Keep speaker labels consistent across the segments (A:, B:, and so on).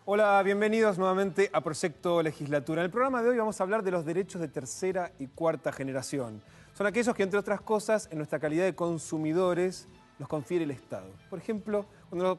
A: Hola, bienvenidos nuevamente a Proyecto Legislatura. En el programa de hoy vamos a hablar de los derechos de tercera y cuarta generación. Son aquellos que, entre otras cosas, en nuestra calidad de consumidores, nos confiere el Estado. Por ejemplo, cuando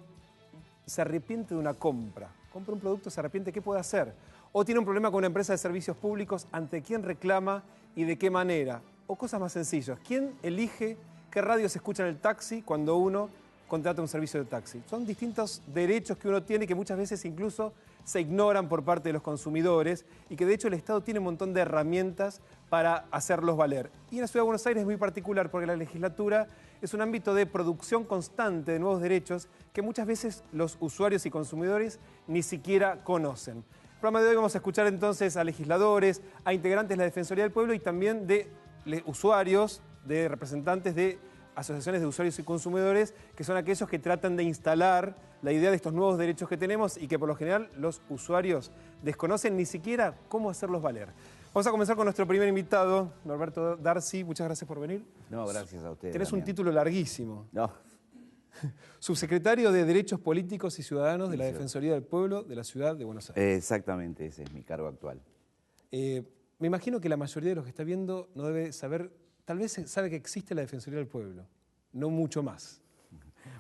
A: se arrepiente de una compra un producto, se arrepiente, ¿qué puede hacer? O tiene un problema con una empresa de servicios públicos, ¿ante quién reclama y de qué manera? O cosas más sencillas, ¿quién elige qué radio se escucha en el taxi cuando uno contrata un servicio de taxi? Son distintos derechos que uno tiene que muchas veces incluso se ignoran por parte de los consumidores y que de hecho el Estado tiene un montón de herramientas para hacerlos valer. Y en la Ciudad de Buenos Aires es muy particular porque la legislatura es un ámbito de producción constante de nuevos derechos que muchas veces los usuarios y consumidores ni siquiera conocen. En el programa de hoy vamos a escuchar entonces a legisladores, a integrantes de la Defensoría del Pueblo y también de usuarios, de representantes de asociaciones de usuarios y consumidores, que son aquellos que tratan de instalar la idea de estos nuevos derechos que tenemos y que por lo general los usuarios desconocen ni siquiera cómo hacerlos valer. Vamos a comenzar con nuestro primer invitado, Norberto Darcy. Muchas gracias por venir.
B: No, gracias a ustedes.
A: Tenés un título larguísimo.
B: No.
A: Subsecretario de Derechos Políticos y Ciudadanos de la Defensoría del Pueblo de la Ciudad de Buenos Aires.
B: Exactamente, ese es mi cargo actual.
A: Me imagino que la mayoría de los que está viendo no debe saber, tal vez sabe que existe la Defensoría del Pueblo, no mucho más.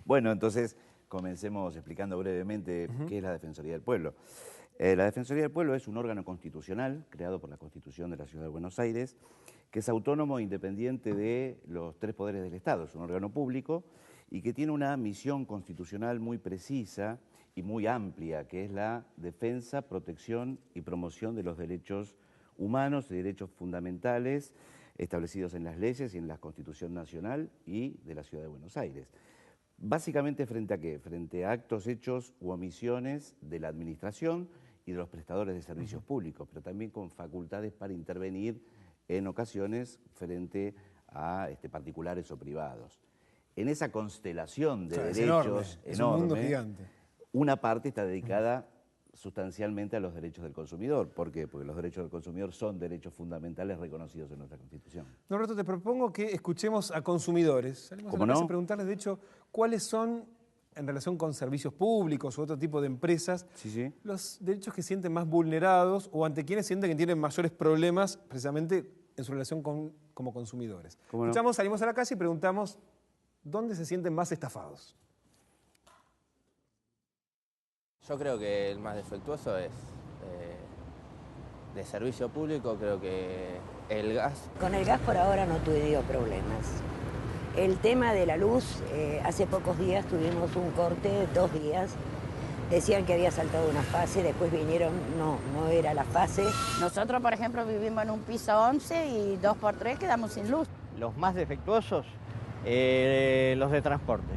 B: Bueno, entonces comencemos explicando brevemente qué es la Defensoría del Pueblo. La Defensoría del Pueblo es un órgano constitucional creado por la Constitución de la Ciudad de Buenos Aires, que es autónomo e independiente de los tres poderes del Estado. Es un órgano público y que tiene una misión constitucional muy precisa y muy amplia, que es la defensa, protección y promoción de los derechos humanos y derechos fundamentales establecidos en las leyes y en la Constitución Nacional y de la Ciudad de Buenos Aires. Básicamente, ¿frente a qué? Frente a actos, hechos u omisiones de la administración y de los prestadores de servicios públicos, pero también con facultades para intervenir en ocasiones frente a particulares o privados. En esa constelación de derechos
A: es un mundo gigante.
B: Una parte está dedicada sustancialmente a los derechos del consumidor. ¿Por qué? Porque los derechos del consumidor son derechos fundamentales reconocidos en nuestra Constitución.
A: Norberto, te propongo que escuchemos a consumidores. Salimos a la casa a preguntarles, de hecho, cuáles son, en relación con servicios públicos u otro tipo de empresas, los derechos que sienten más vulnerados o ante quienes sienten que tienen mayores problemas precisamente en su relación como consumidores. Escuchamos, salimos a la calle y preguntamos dónde se sienten más estafados.
C: Yo creo que el más defectuoso es de servicio público, creo que el gas.
D: Con el gas por ahora no tuvimos problemas. El tema de la luz, hace pocos días tuvimos un corte, 2 días. Decían que había saltado una fase, después vinieron, no era la fase.
E: Nosotros, por ejemplo, vivimos en un piso 11 y 2x3 quedamos sin luz.
F: Los más defectuosos, los de transporte.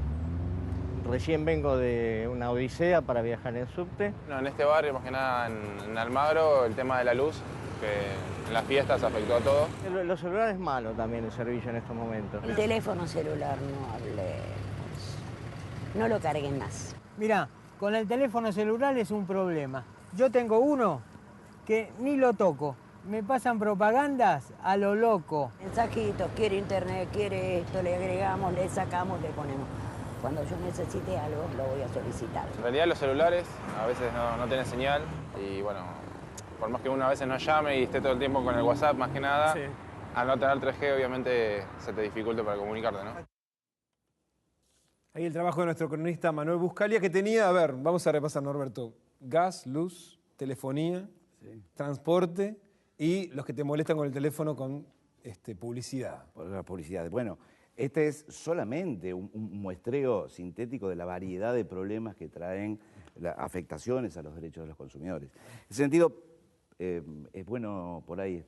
F: Recién vengo de una odisea para viajar en subte.
G: No, en este barrio, más que nada en Almagro, el tema de la luz, que en las fiestas afectó a todo.
F: Los celulares malos también el servicio en estos momentos.
D: El teléfono celular no hablemos. No lo carguen más.
H: Mirá, con el teléfono celular es un problema. Yo tengo uno que ni lo toco. Me pasan propagandas a lo loco.
D: Mensajitos, quiere internet, quiere esto, le agregamos, le sacamos, le ponemos. Cuando yo necesite algo, lo voy a solicitar.
G: En realidad los celulares a veces no tienen señal y bueno, por más que uno a veces no llame y esté todo el tiempo con el WhatsApp más que nada, al no tener 3G obviamente se te dificulta para comunicarte, ¿no?
A: Ahí el trabajo de nuestro cronista Manuel Buscalia, que tenía, a ver, vamos a repasar, Norberto, gas, luz, telefonía, transporte y los que te molestan con el teléfono con publicidad.
B: Por la publicidad. Bueno, este es solamente un muestreo sintético de la variedad de problemas que traen las afectaciones a los derechos de los consumidores. En ese sentido, es bueno por ahí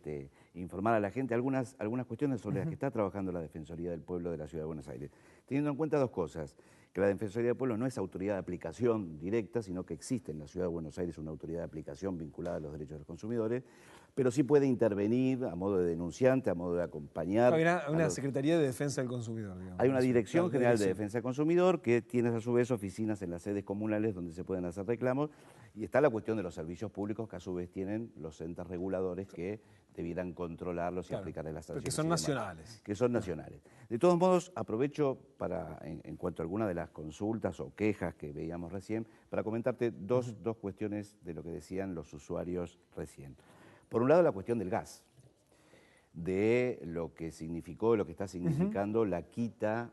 B: informar a la gente algunas cuestiones sobre las que está trabajando la Defensoría del Pueblo de la Ciudad de Buenos Aires. Teniendo en cuenta 2 cosas, que la Defensoría del Pueblo no es autoridad de aplicación directa, sino que existe en la Ciudad de Buenos Aires una autoridad de aplicación vinculada a los derechos de los consumidores, pero sí puede intervenir a modo de denunciante, a modo de acompañar.
A: Hay una Secretaría de Defensa del Consumidor, digamos.
B: Hay una Dirección General de Defensa del Consumidor que tiene a su vez oficinas en las sedes comunales donde se pueden hacer reclamos, y está la cuestión de los servicios públicos que a su vez tienen los entes reguladores que debieran controlarlos y aplicarles las sanciones.
A: Porque son nacionales.
B: Que son nacionales. De todos modos, aprovecho para, en cuanto a alguna de las consultas o quejas que veíamos recién, para comentarte dos cuestiones de lo que decían los usuarios recién. Por un lado, la cuestión del gas, de lo que significó, lo que está significando la quita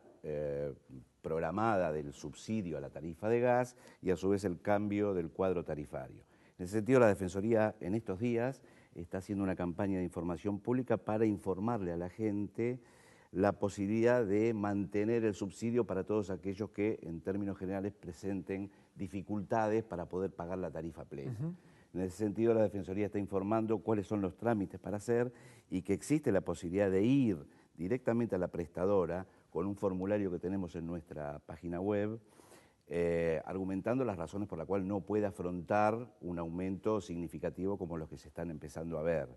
B: programada del subsidio a la tarifa de gas y a su vez el cambio del cuadro tarifario. En ese sentido, la Defensoría en estos días está haciendo una campaña de información pública para informarle a la gente la posibilidad de mantener el subsidio para todos aquellos que, en términos generales, presenten dificultades para poder pagar la tarifa plena. En ese sentido, la Defensoría está informando cuáles son los trámites para hacer y que existe la posibilidad de ir directamente a la prestadora con un formulario que tenemos en nuestra página web, argumentando las razones por las cuales no puede afrontar un aumento significativo como los que se están empezando a ver.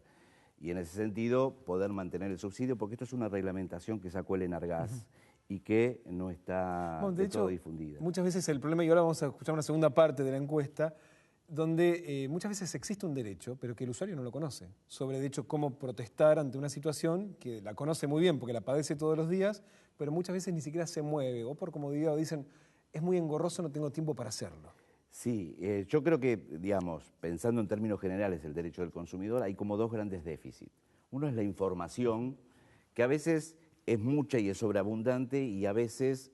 B: Y en ese sentido, poder mantener el subsidio, porque esto es una reglamentación que sacó el Enargas y que no está de todo difundida.
A: Muchas veces el problema, y ahora vamos a escuchar una segunda parte de la encuesta, donde muchas veces existe un derecho, pero que el usuario no lo conoce, sobre de hecho cómo protestar ante una situación que la conoce muy bien porque la padece todos los días, pero muchas veces ni siquiera se mueve, o por comodidad, o dicen, es muy engorroso, no tengo tiempo para hacerlo.
B: Sí, yo creo que, digamos, pensando en términos generales del derecho del consumidor, hay como dos grandes déficits. Uno es la información, que a veces es mucha y es sobreabundante, y a veces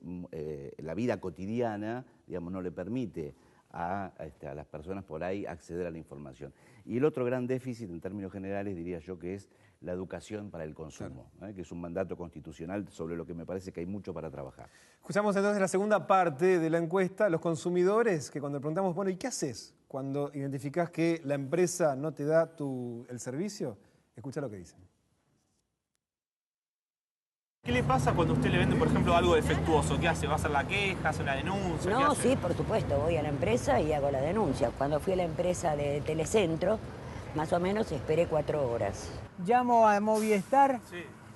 B: la vida cotidiana, digamos, no le permite a las personas por ahí acceder a la información. Y el otro gran déficit, en términos generales, diría yo que es la educación para el consumo, que es un mandato constitucional sobre lo que me parece que hay mucho para trabajar.
A: Escuchamos entonces la segunda parte de la encuesta, los consumidores, que cuando le preguntamos, bueno, ¿y qué haces cuando identificás que la empresa no te da el servicio? Escucha lo que dicen.
I: ¿Qué le pasa cuando usted le vende, por ejemplo, algo defectuoso? ¿Qué hace? ¿Va a hacer la queja, hace una denuncia?
D: No, sí, por supuesto, voy a la empresa y hago la denuncia. Cuando fui a la empresa de Telecentro, más o menos esperé 4 horas.
H: Llamo a Movistar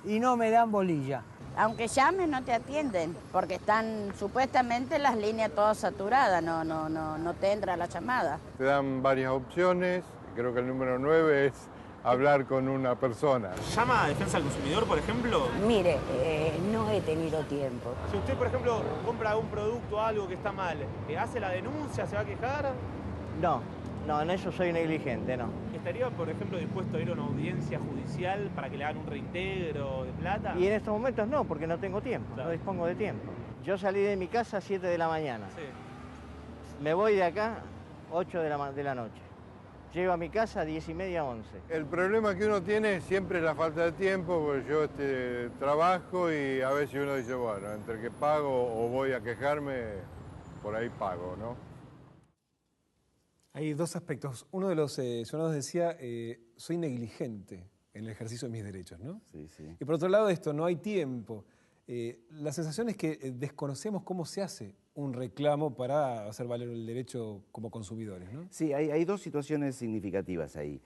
H: y no me dan bolilla.
E: Aunque llames no te atienden, porque están supuestamente las líneas todas saturadas, no te entra la llamada.
J: Te dan varias opciones, creo que el número 9 es hablar con una persona.
I: ¿Llama a Defensa del Consumidor, por ejemplo?
D: Mire, no he tenido tiempo.
I: Si usted, por ejemplo, compra un producto o algo que está mal, ¿hace la denuncia? ¿Se va a quejar?
F: No, en eso soy negligente, no.
I: ¿Estaría, por ejemplo, dispuesto a ir a una audiencia judicial para que le hagan un reintegro de plata?
F: Y en estos momentos no, porque no tengo tiempo, no dispongo de tiempo. Yo salí de mi casa a 7 de la mañana. Me voy de acá 8 de la noche. Llego a mi casa a 10:30, 11.
J: El problema que uno tiene siempre es la falta de tiempo, porque yo trabajo y a veces uno dice, bueno, entre que pago o voy a quejarme, por ahí pago, ¿no?
A: Hay dos aspectos. Uno de los ciudadanos decía, soy negligente en el ejercicio de mis derechos, ¿no?
B: Sí, sí.
A: Y por otro lado esto, no hay tiempo. La sensación es que desconocemos cómo se hace un reclamo para hacer valer el derecho como consumidores, ¿no?
B: Sí, hay dos situaciones significativas ahí.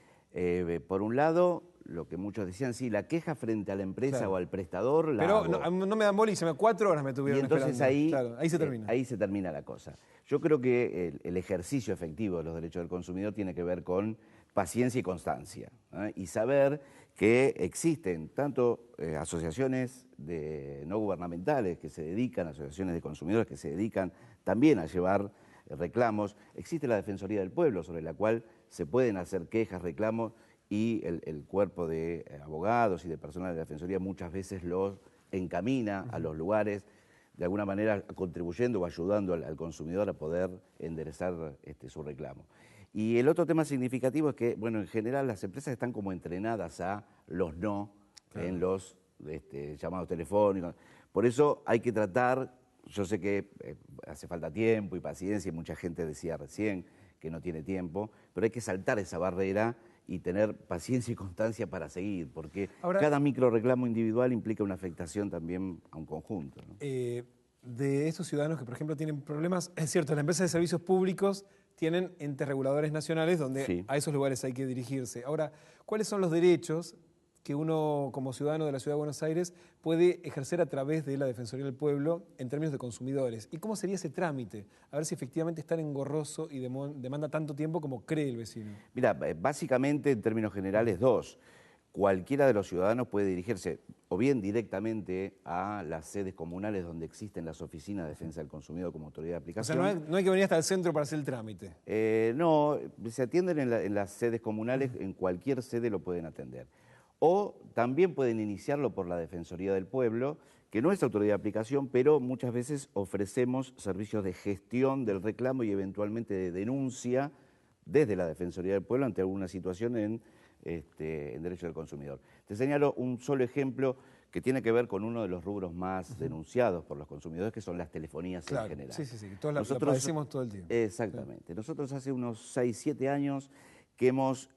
B: Por un lado, lo que muchos decían, sí, la queja frente a la empresa o al prestador.
A: Pero no me dan bola y 4 horas me tuvieron
B: esperando. Y entonces
A: ahí se termina.
B: Ahí se termina la cosa. Yo creo que el ejercicio efectivo de los derechos del consumidor tiene que ver con paciencia y constancia, y saber que existen tanto asociaciones no gubernamentales que se dedican, asociaciones de consumidores que se dedican también a llevar reclamos. Existe la Defensoría del Pueblo, sobre la cual se pueden hacer quejas, reclamos, y el cuerpo de abogados y de personal de la Defensoría muchas veces los encamina a los lugares, de alguna manera contribuyendo o ayudando al consumidor a poder enderezar su reclamo. Y el otro tema significativo es que, bueno, en general las empresas están como entrenadas a los no en los llamados telefónicos. Por eso hay que tratar, yo sé que hace falta tiempo y paciencia, y mucha gente decía recién que no tiene tiempo, pero hay que saltar esa barrera y tener paciencia y constancia para seguir, porque cada micro reclamo individual implica una afectación también a un conjunto, ¿no?
A: De esos ciudadanos que, por ejemplo, tienen problemas, es cierto, las empresas de servicios públicos tienen entes reguladores nacionales donde a esos lugares hay que dirigirse. Ahora, ¿cuáles son los derechos que uno, como ciudadano de la Ciudad de Buenos Aires, puede ejercer a través de la Defensoría del Pueblo en términos de consumidores? ¿Y cómo sería ese trámite? A ver si efectivamente es tan engorroso y demanda tanto tiempo como cree el vecino.
B: Mira, básicamente, en términos generales, dos. cualquiera de los ciudadanos puede dirigirse o bien directamente a las sedes comunales donde existen las oficinas de defensa del consumidor como autoridad de aplicación.
A: O sea, no hay que venir hasta el centro para hacer el trámite.
B: No, se atienden en las sedes comunales, en cualquier sede lo pueden atender. O también pueden iniciarlo por la Defensoría del Pueblo, que no es autoridad de aplicación, pero muchas veces ofrecemos servicios de gestión del reclamo y eventualmente de denuncia desde la Defensoría del Pueblo ante alguna situación en derecho del consumidor. Te señalo un solo ejemplo que tiene que ver con uno de los rubros más denunciados por los consumidores, que son las telefonías en general.
A: Sí, todos la padecemos todo el tiempo.
B: Exactamente. Claro. Nosotros hace unos 6, 7 años que hemos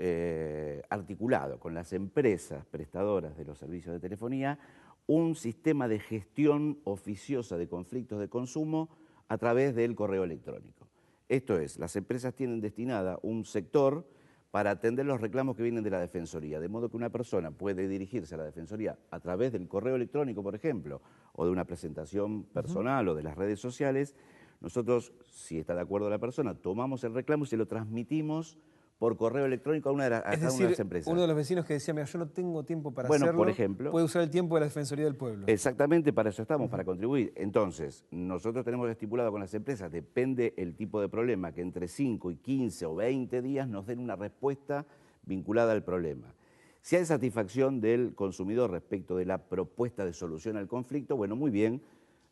B: articulado con las empresas prestadoras de los servicios de telefonía un sistema de gestión oficiosa de conflictos de consumo a través del correo electrónico. Esto es, las empresas tienen destinada un sector para atender los reclamos que vienen de la Defensoría, de modo que una persona puede dirigirse a la Defensoría a través del correo electrónico, por ejemplo, o de una presentación personal o de las redes sociales. Nosotros, si está de acuerdo la persona, tomamos el reclamo y se lo transmitimos por correo electrónico a una de las empresas.
A: Uno de los vecinos que decía, mira, yo no tengo tiempo para
B: hacerlo,
A: por
B: ejemplo,
A: puede usar el tiempo de la Defensoría del Pueblo.
B: Exactamente, para eso estamos, para contribuir. Entonces, nosotros tenemos estipulado con las empresas, depende el tipo de problema, que entre 5 y 15 o 20 días nos den una respuesta vinculada al problema. Si hay satisfacción del consumidor respecto de la propuesta de solución al conflicto, bueno, muy bien,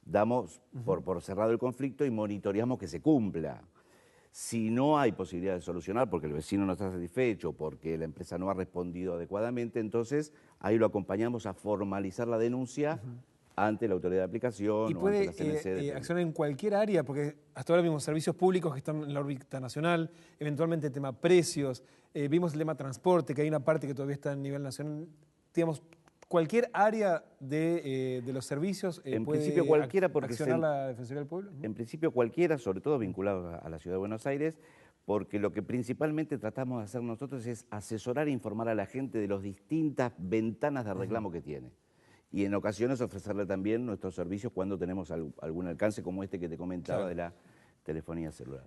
B: damos por cerrado el conflicto y monitoreamos que se cumpla. Si no hay posibilidad de solucionar porque el vecino no está satisfecho, porque la empresa no ha respondido adecuadamente, entonces ahí lo acompañamos a formalizar la denuncia ante la autoridad de aplicación.
A: ¿Y puede accionar en cualquier área? Porque hasta ahora vimos servicios públicos que están en la órbita nacional, eventualmente el tema precios, vimos el tema transporte, que hay una parte que todavía está a nivel nacional. Digamos, cualquier área de los servicios
B: en
A: puede
B: principio cualquiera porque
A: accionar la Defensoría del Pueblo.
B: En principio cualquiera, sobre todo vinculado a la Ciudad de Buenos Aires, porque lo que principalmente tratamos de hacer nosotros es asesorar e informar a la gente de las distintas ventanas de reclamo que tiene. Y en ocasiones ofrecerle también nuestros servicios cuando tenemos algún alcance como este que te comentaba de la telefonía celular.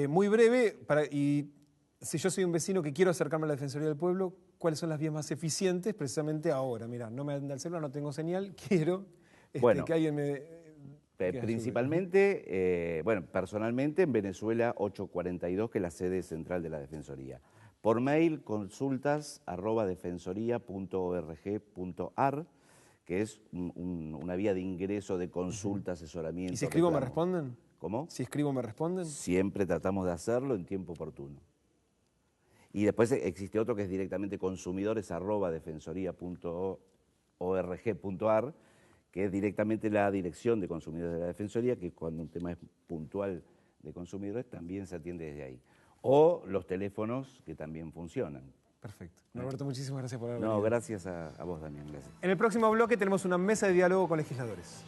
A: Muy breve, y si yo soy un vecino que quiero acercarme a la Defensoría del Pueblo, ¿cuáles son las vías más eficientes precisamente ahora? Mira, no me anda el celular, no tengo señal, quiero que alguien me...
B: Principalmente, personalmente en Venezuela 842, que es la sede central de la Defensoría. Por mail, consultas@defensoría.org.ar, que es una vía de ingreso de consulta, asesoramiento.
A: ¿Y si escribo me responden?
B: ¿Cómo?
A: Si escribo me responden.
B: Siempre tratamos de hacerlo en tiempo oportuno. Y después existe otro que es directamente consumidores@defensoría.org.ar, que es directamente la dirección de consumidores de la Defensoría, que cuando un tema es puntual de consumidores también se atiende desde ahí. O los teléfonos que también funcionan.
A: Perfecto. Norberto, muchísimas gracias por haber venido.
B: No, gracias a vos, Damián. Gracias.
A: En el próximo bloque tenemos una mesa de diálogo con legisladores.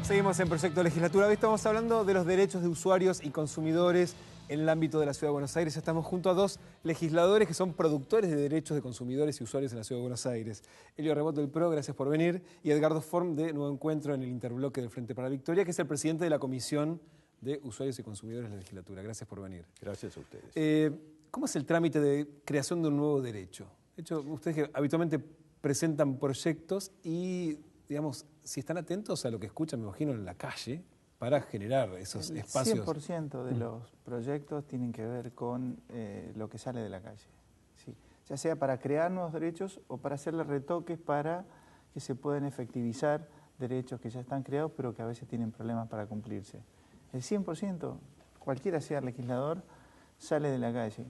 A: Seguimos en Proyecto Legislatura. Hoy estamos hablando de los derechos de usuarios y consumidores en el ámbito de la Ciudad de Buenos Aires. Estamos junto a dos legisladores que son productores de derechos de consumidores y usuarios en la Ciudad de Buenos Aires. Elio Rebot del PRO, gracias por venir, y Edgardo Form de Nuevo Encuentro en el Interbloque del Frente para la Victoria, que es el presidente de la Comisión de Usuarios y Consumidores de la Legislatura. Gracias por venir.
K: Gracias a ustedes.
A: ¿Cómo es el trámite de creación de un nuevo derecho? De hecho, ustedes que habitualmente presentan proyectos y, digamos, si están atentos a lo que escuchan, me imagino, en la calle, para generar esos espacios.
L: El 100% de los proyectos tienen que ver con lo que sale de la calle. Sí. Ya sea para crear nuevos derechos o para hacerle retoques para que se puedan efectivizar derechos que ya están creados pero que a veces tienen problemas para cumplirse. El 100%, cualquiera sea el legislador, sale de la calle.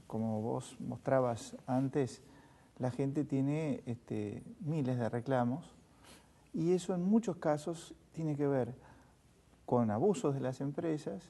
L: Como vos mostrabas antes, la gente tiene miles de reclamos y eso en muchos casos tiene que ver con abusos de las empresas,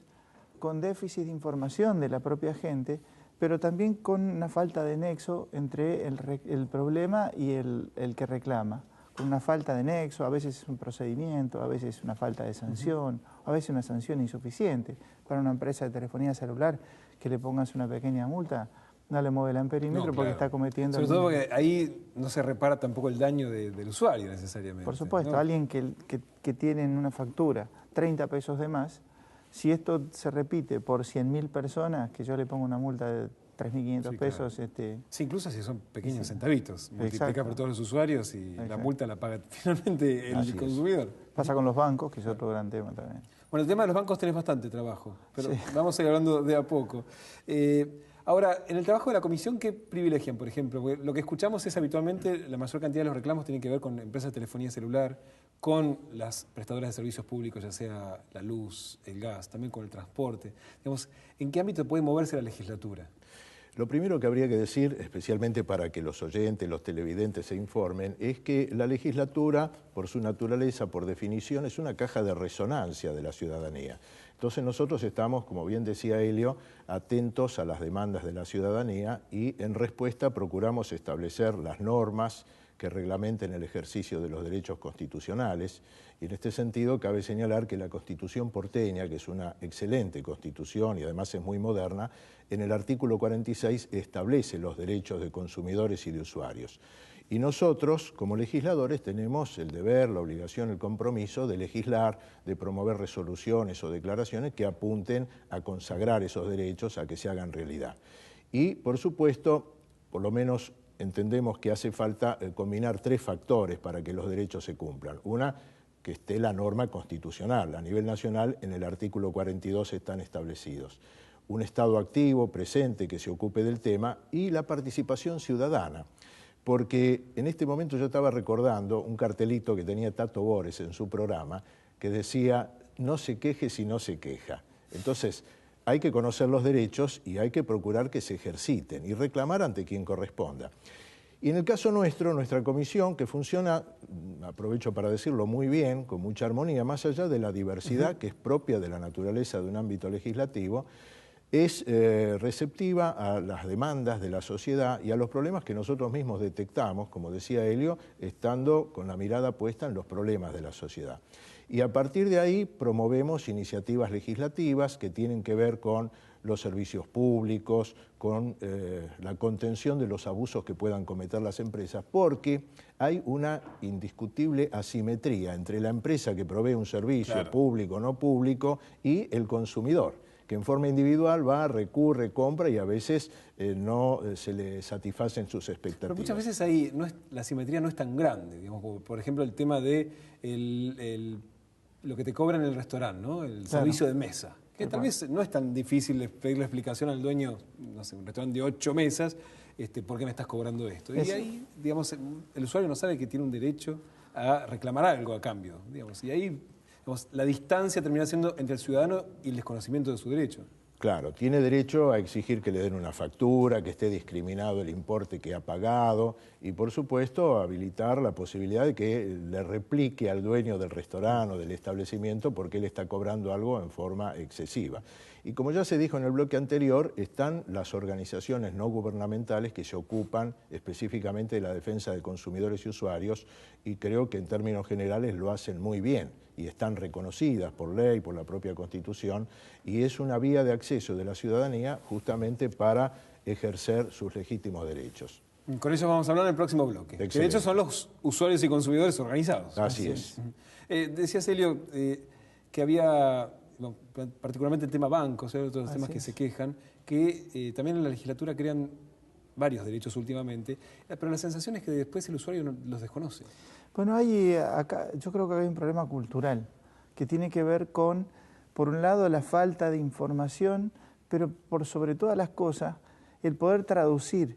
L: con déficit de información de la propia gente, pero también con una falta de nexo entre el problema y el que reclama. Con una falta de nexo, a veces es un procedimiento, a veces es una falta de sanción, a veces una sanción insuficiente. Para una empresa de telefonía celular que le pongas una pequeña multa no le mueve el amperímetro porque está cometiendo...
A: Sobre todo porque ahí no se repara tampoco el daño del usuario necesariamente.
L: Por supuesto,
A: ¿no?
L: Alguien que tiene en una factura 30 pesos de más, si esto se repite por 100.000 personas, que yo le pongo una multa de 3.500 pesos...
A: Sí, incluso si son pequeños centavitos, multiplica por todos los usuarios y la multa la paga finalmente el consumidor.
L: Pasa con los bancos, que es otro gran tema también.
A: Bueno, el tema de los bancos tenés bastante trabajo, pero vamos a ir hablando de a poco. Ahora, en el trabajo de la comisión, ¿qué privilegian, por ejemplo? Porque lo que escuchamos es habitualmente, la mayor cantidad de los reclamos tienen que ver con empresas de telefonía celular, con las prestadoras de servicios públicos, ya sea la luz, el gas, también con el transporte. Digamos, ¿en qué ámbito puede moverse la legislatura?
K: Lo primero que habría que decir, especialmente para que los oyentes, los televidentes se informen, es que la legislatura, por su naturaleza, por definición, es una caja de resonancia de la ciudadanía. Entonces nosotros estamos, como bien decía Helio, atentos a las demandas de la ciudadanía y en respuesta procuramos establecer las normas que reglamenten el ejercicio de los derechos constitucionales. Y en este sentido cabe señalar que la Constitución porteña, que es una excelente constitución y además es muy moderna, en el artículo 46 establece los derechos de consumidores y de usuarios. Y nosotros, como legisladores, tenemos el deber, la obligación, el compromiso de legislar, de promover resoluciones o declaraciones que apunten a consagrar esos derechos, a que se hagan realidad. Y, por supuesto, por lo menos entendemos que hace falta combinar 3 factores para que los derechos se cumplan. Una, que esté la norma constitucional. A nivel nacional, en el artículo 42 están establecidos. Un Estado activo, presente, que se ocupe del tema, y la participación ciudadana. Porque en este momento yo estaba recordando un cartelito que tenía Tato Bores en su programa que decía, no se queje si no se queja. Entonces, hay que conocer los derechos y hay que procurar que se ejerciten y reclamar ante quien corresponda. Y en el caso nuestro, nuestra comisión, que funciona, aprovecho para decirlo, muy bien, con mucha armonía, más allá de la diversidad que es propia de la naturaleza de un ámbito legislativo, es receptiva a las demandas de la sociedad y a los problemas que nosotros mismos detectamos, como decía Helio, estando con la mirada puesta en los problemas de la sociedad. Y a partir de ahí promovemos iniciativas legislativas que tienen que ver con los servicios públicos, con la contención de los abusos que puedan cometer las empresas, porque hay una indiscutible asimetría entre la empresa que provee un servicio público o no público y el consumidor, que en forma individual va, recurre, compra y a veces no se le satisfacen sus expectativas.
A: Pero muchas veces ahí la simetría no es tan grande. Digamos, por ejemplo, el tema de lo que te cobran en el restaurante, ¿no? El servicio de mesa. Que tal vez no es tan difícil pedirle explicación al dueño, no sé, un restaurante de 8 mesas, ¿por qué me estás cobrando esto? Y ahí, digamos, el usuario no sabe que tiene un derecho a reclamar algo a cambio, digamos, y ahí la distancia termina siendo entre el ciudadano y el desconocimiento de su derecho.
K: Claro, tiene derecho a exigir que le den una factura, que esté discriminado el importe que ha pagado y, por supuesto, habilitar la posibilidad de que le replique al dueño del restaurante o del establecimiento porque él está cobrando algo en forma excesiva. Y como ya se dijo en el bloque anterior, están las organizaciones no gubernamentales que se ocupan específicamente de la defensa de consumidores y usuarios y creo que en términos generales lo hacen muy bien y están reconocidas por ley, por la propia Constitución, y es una vía de acceso de la ciudadanía justamente para ejercer sus legítimos derechos.
A: Con eso vamos a hablar en el próximo bloque. Que de hecho son los usuarios y consumidores organizados.
K: Así es.
A: Decías, Helio, que había, particularmente el tema bancos, otros temas que se quejan, que también en la legislatura crean varios derechos últimamente, pero la sensación es que después el usuario los desconoce.
L: Bueno, yo creo que hay un problema cultural que tiene que ver con, por un lado, la falta de información, pero por sobre todas las cosas, el poder traducir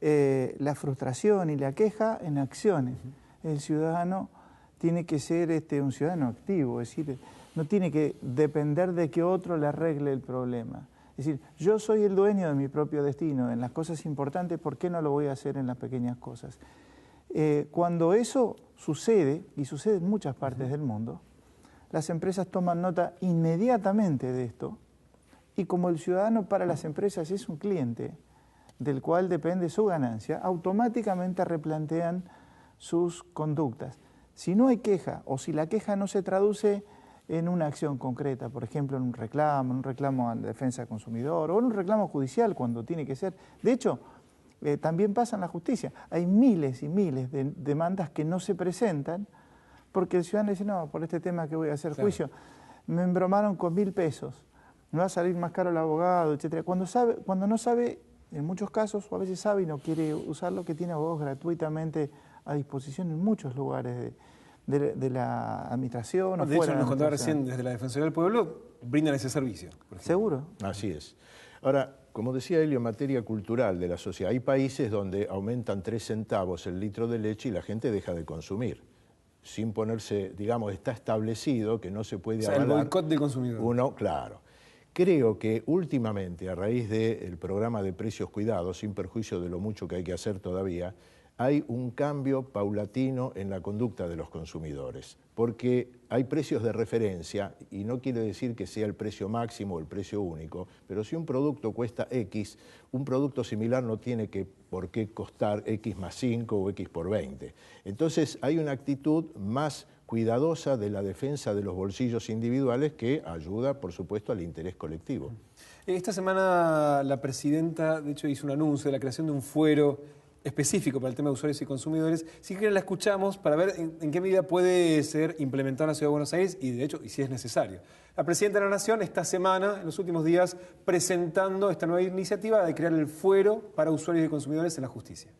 L: la frustración y la queja en acciones. El ciudadano tiene que ser un ciudadano activo, es decir, no tiene que depender de que otro le arregle el problema. Es decir, yo soy el dueño de mi propio destino, en las cosas importantes, ¿por qué no lo voy a hacer en las pequeñas cosas? Cuando eso sucede, y sucede en muchas partes del mundo, las empresas toman nota inmediatamente de esto, y como el ciudadano para las empresas es un cliente del cual depende su ganancia, automáticamente replantean sus conductas. Si no hay queja, o si la queja no se traduce en una acción concreta, por ejemplo, en un reclamo a la defensa del consumidor o en un reclamo judicial cuando tiene que ser. De hecho, también pasa en la justicia. Hay miles y miles de demandas que no se presentan porque el ciudadano dice, no, por este tema que voy a hacer juicio, me embromaron con 1.000 pesos, me va a salir más caro el abogado, etc. Cuando no sabe, en muchos casos, o a veces sabe y no quiere usarlo, que tiene abogados gratuitamente a disposición en muchos lugares de la administración.
A: De hecho, nos contaba recién, desde la Defensoría del Pueblo, brindan ese servicio.
L: ¿Seguro?
K: Así es. Ahora, como decía Helio, en materia cultural de la sociedad, hay países donde aumentan 3 centavos el litro de leche y la gente deja de consumir. Sin ponerse, digamos, está establecido que no se puede avalar.
A: El boicot del consumidor.
K: Claro. Creo que últimamente, a raíz del programa de precios cuidados, sin perjuicio de lo mucho que hay que hacer todavía, hay un cambio paulatino en la conducta de los consumidores, porque hay precios de referencia, y no quiere decir que sea el precio máximo o el precio único, pero si un producto cuesta X, un producto similar no tiene por qué costar X más 5 o X por 20. Entonces hay una actitud más cuidadosa de la defensa de los bolsillos individuales que ayuda, por supuesto, al interés colectivo.
A: Esta semana la presidenta, de hecho, hizo un anuncio de la creación de un fuero específico para el tema de usuarios y consumidores. Si quieren la escuchamos para ver en qué medida puede ser implementada en la Ciudad de Buenos Aires y, de hecho, y si es necesario. La Presidenta de la Nación esta semana, en los últimos días, presentando esta nueva iniciativa de crear el fuero para usuarios y consumidores en la justicia.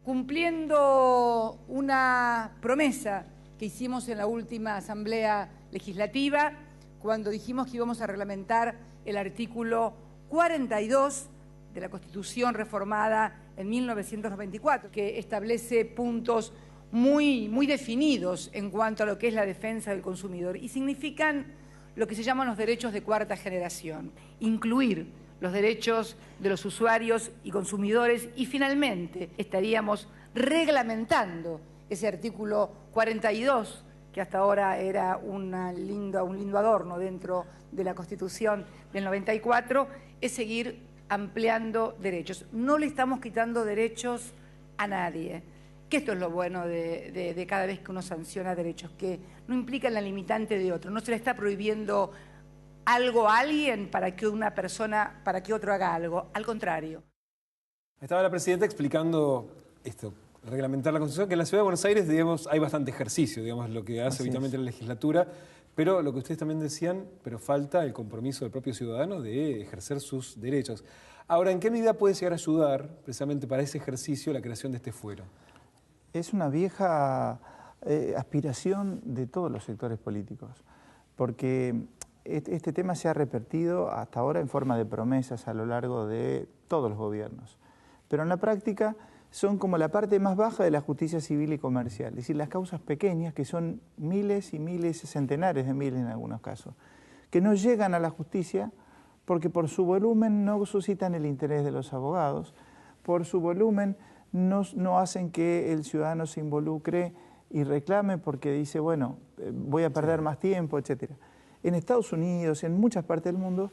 M: Cumpliendo una promesa que hicimos en la última Asamblea Legislativa, cuando dijimos que íbamos a reglamentar el artículo 42 de la Constitución reformada en 1994, que establece puntos muy definidos en cuanto a lo que es la defensa del consumidor y significan lo que se llaman los derechos de cuarta generación, incluir los derechos de los usuarios y consumidores y finalmente estaríamos reglamentando ese artículo 42 que hasta ahora era un lindo adorno dentro de la Constitución del 94, es seguir ampliando derechos. No le estamos quitando derechos a nadie, que esto es lo bueno de cada vez que uno sanciona derechos, que no implican la limitante de otro, no se le está prohibiendo algo a alguien para que otro haga algo, al contrario.
A: Estaba la Presidenta explicando esto, reglamentar la Constitución, que en la Ciudad de Buenos Aires, digamos, hay bastante ejercicio, digamos, lo que hace habitualmente la legislatura, pero lo que ustedes también decían, pero falta el compromiso del propio ciudadano de ejercer sus derechos. Ahora, ¿en qué medida puede llegar a ayudar, precisamente para ese ejercicio, la creación de este fuero?
L: Es una vieja aspiración de todos los sectores políticos, porque este tema se ha repetido hasta ahora en forma de promesas a lo largo de todos los gobiernos, pero en la práctica son como la parte más baja de la justicia civil y comercial, es decir, las causas pequeñas, que son miles y miles, centenares de miles en algunos casos, que no llegan a la justicia porque por su volumen no suscitan el interés de los abogados, por su volumen no hacen que el ciudadano se involucre y reclame porque dice, bueno, voy a perder más tiempo, etc. En Estados Unidos, en muchas partes del mundo,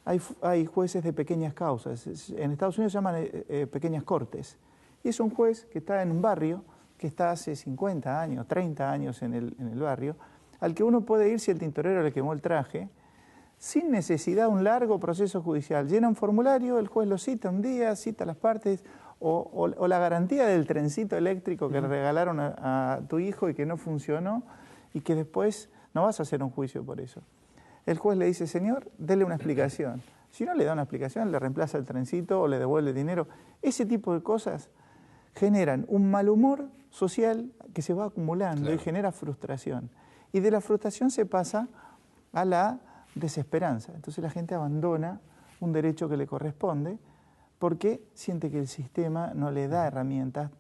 L: hay jueces de pequeñas causas. En Estados Unidos se llaman pequeñas cortes. Y es un juez que está en un barrio, que está hace 50 años, 30 años en el barrio, al que uno puede ir si el tintorero le quemó el traje, sin necesidad de un largo proceso judicial. Llena un formulario, el juez lo cita un día, cita las partes, o la garantía del trencito eléctrico que le regalaron a tu hijo y que no funcionó, y que después no vas a hacer un juicio por eso. El juez le dice, señor, dele una explicación. Si no le da una explicación, le reemplaza el trencito o le devuelve el dinero. Ese tipo de cosas generan un mal humor social que se va acumulando y genera frustración. Y de la frustración se pasa a la desesperanza. Entonces la gente abandona un derecho que le corresponde porque siente que el sistema no le da herramientas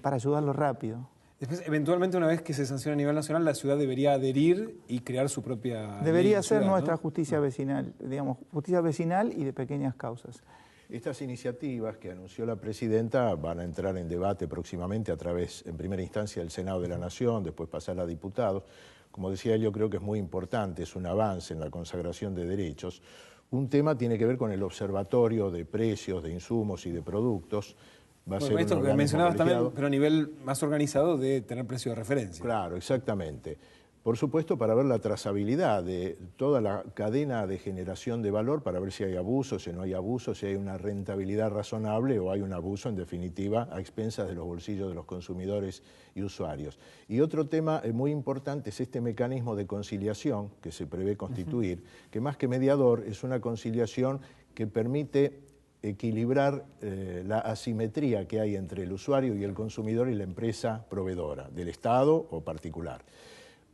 L: para ayudarlo rápido.
A: Después, eventualmente, una vez que se sanciona a nivel nacional, la ciudad debería adherir y crear su propia
L: Debería
A: ley
L: ser
A: ciudad,
L: nuestra
A: ¿no?
L: justicia vecinal, digamos, justicia vecinal y de pequeñas causas.
K: Estas iniciativas que anunció la Presidenta van a entrar en debate próximamente a través, en primera instancia, del Senado de la Nación, después pasar a diputados. Como decía, yo creo que es muy importante, es un avance en la consagración de derechos. Un tema tiene que ver con el observatorio de precios, de insumos y de productos. Va a ser
A: esto
K: un
A: que mencionabas
K: colegiado.
A: también, pero a nivel más organizado de tener precio de referencia.
K: Claro, exactamente. Por supuesto, para ver la trazabilidad de toda la cadena de generación de valor, para ver si hay abusos, si no hay abusos, si hay una rentabilidad razonable o hay un abuso, en definitiva, a expensas de los bolsillos de los consumidores y usuarios. Y otro tema muy importante es este mecanismo de conciliación que se prevé constituir, que más que mediador es una conciliación que permite equilibrar la asimetría que hay entre el usuario y el consumidor y la empresa proveedora, del Estado o particular.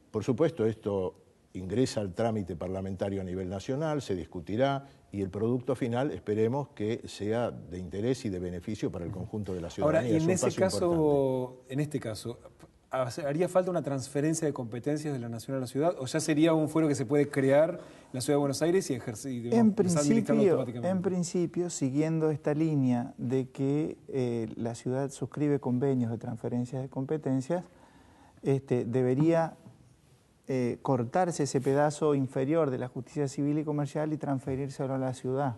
K: Por supuesto, esto ingresa al trámite parlamentario a nivel nacional, se discutirá y el producto final esperemos que sea de interés y de beneficio para el conjunto de la ciudadanía.
A: Ahora, y en este caso, ¿haría falta una transferencia de competencias de la Nación a la ciudad o ya sería un fuero que se puede crear en la Ciudad de Buenos Aires y ejercer administrarlo automáticamente?
L: En principio, siguiendo esta línea de que la ciudad suscribe convenios de transferencias de competencias, debería cortarse ese pedazo inferior de la justicia civil y comercial y transferírselo a la ciudad.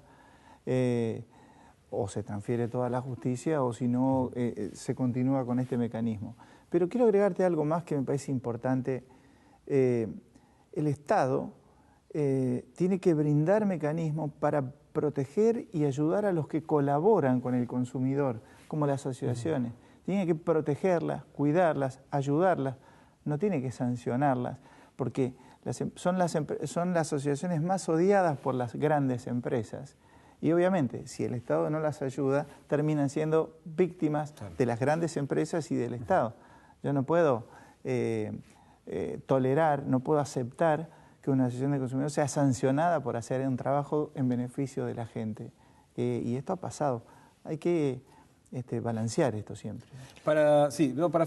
L: O se transfiere toda la justicia o si no se continúa con este mecanismo. Pero quiero agregarte algo más que me parece importante. El Estado tiene que brindar mecanismos para proteger y ayudar a los que colaboran con el consumidor, como las asociaciones. Tiene que protegerlas, cuidarlas, ayudarlas, no tiene que sancionarlas, porque son las asociaciones más odiadas por las grandes empresas. Y obviamente, si el Estado no las ayuda, terminan siendo víctimas de las grandes empresas y del Estado. Yo no puedo tolerar, no puedo aceptar que una asociación de consumidores sea sancionada por hacer un trabajo en beneficio de la gente. Y esto ha pasado. Hay que balancear esto siempre.
A: Para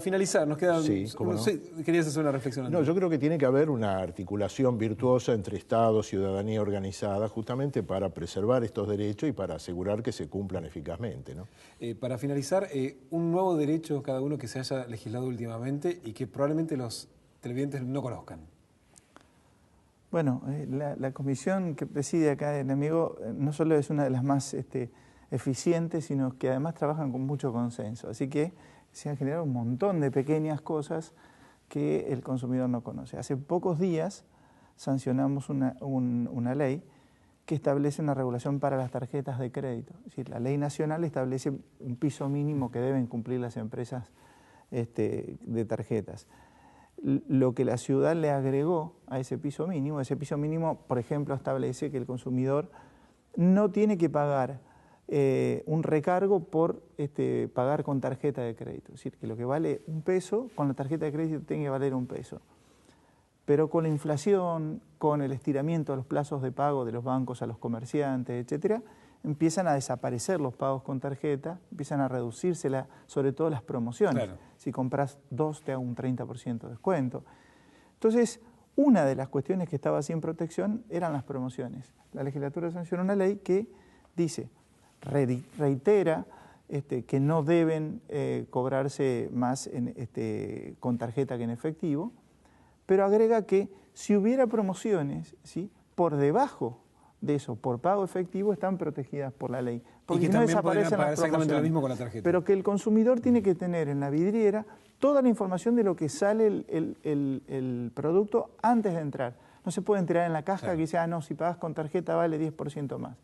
A: finalizar, nos queda...
K: Sí, ¿cómo no?
A: Querías hacer una reflexión.
K: No, yo creo que tiene que haber una articulación virtuosa entre Estado, ciudadanía organizada, justamente para preservar estos derechos y para asegurar que se cumplan eficazmente, ¿no?
A: Para finalizar, un nuevo derecho cada uno que se haya legislado últimamente y que probablemente los televidentes no conozcan.
L: Bueno, la comisión que preside acá el amigo no solo es una de las más eficientes, sino que además trabajan con mucho consenso. Así que se han generado un montón de pequeñas cosas que el consumidor no conoce. Hace pocos días sancionamos una ley que establece una regulación para las tarjetas de crédito. Es decir, la ley nacional establece un piso mínimo que deben cumplir las empresas de tarjetas. Lo que la ciudad le agregó a ese piso mínimo, por ejemplo, establece que el consumidor no tiene que pagar un recargo por pagar con tarjeta de crédito. Es decir, que lo que vale $1, con la tarjeta de crédito tiene que valer $1. Pero con la inflación, con el estiramiento de los plazos de pago de los bancos a los comerciantes, etcétera, empiezan a desaparecer los pagos con tarjeta, empiezan a reducirse sobre todo las promociones. Claro. Si compras 2 te da un 30% de descuento. Entonces, una de las cuestiones que estaba sin protección eran las promociones. La legislatura sancionó una ley que dice, reitera que no deben cobrarse más con tarjeta que en efectivo, pero agrega que si hubiera promociones, ¿sí?, por debajo de eso, por pago efectivo, están protegidas por la ley. Porque
A: y que
L: si no
A: también podrían pagar
L: exactamente
A: lo mismo con la tarjeta.
L: Pero que el consumidor tiene que tener en la vidriera toda la información de lo que sale el producto antes de entrar. No se puede enterar en la caja que dice, no, si pagas con tarjeta vale 10% más.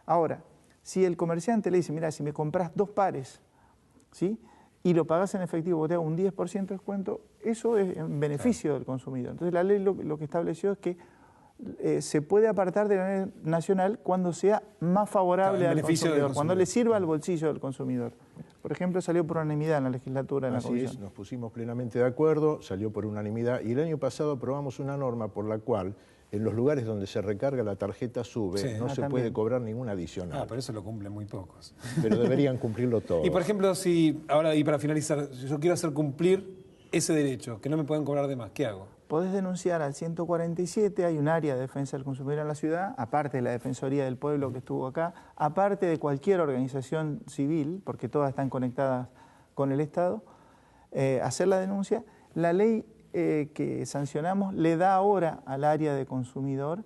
L: Ahora, si el comerciante le dice, mira, si me compras 2 pares, ¿sí?, y lo pagas en efectivo, te da un 10% de descuento, eso es en beneficio del consumidor. Entonces la ley lo que estableció es que se puede apartar de la ley nacional cuando sea más favorable al consumidor, cuando le sirva al bolsillo del consumidor. Por ejemplo, salió por unanimidad en la legislatura, en la comisión.
K: Así es, nos pusimos plenamente de acuerdo, salió por unanimidad y el año pasado aprobamos una norma por la cual en los lugares donde se recarga la tarjeta SUBE no se puede cobrar ninguna adicional.
A: Pero eso lo cumplen muy pocos.
K: Pero deberían cumplirlo todos.
A: Y por ejemplo, y para finalizar, yo quiero hacer cumplir ese derecho, que no me pueden cobrar de más, ¿qué hago?
L: Podés denunciar al 147, hay un área de defensa del consumidor en la ciudad, aparte de la Defensoría del Pueblo que estuvo acá, aparte de cualquier organización civil, porque todas están conectadas con el Estado, hacer la denuncia. La ley que sancionamos le da ahora al área de consumidor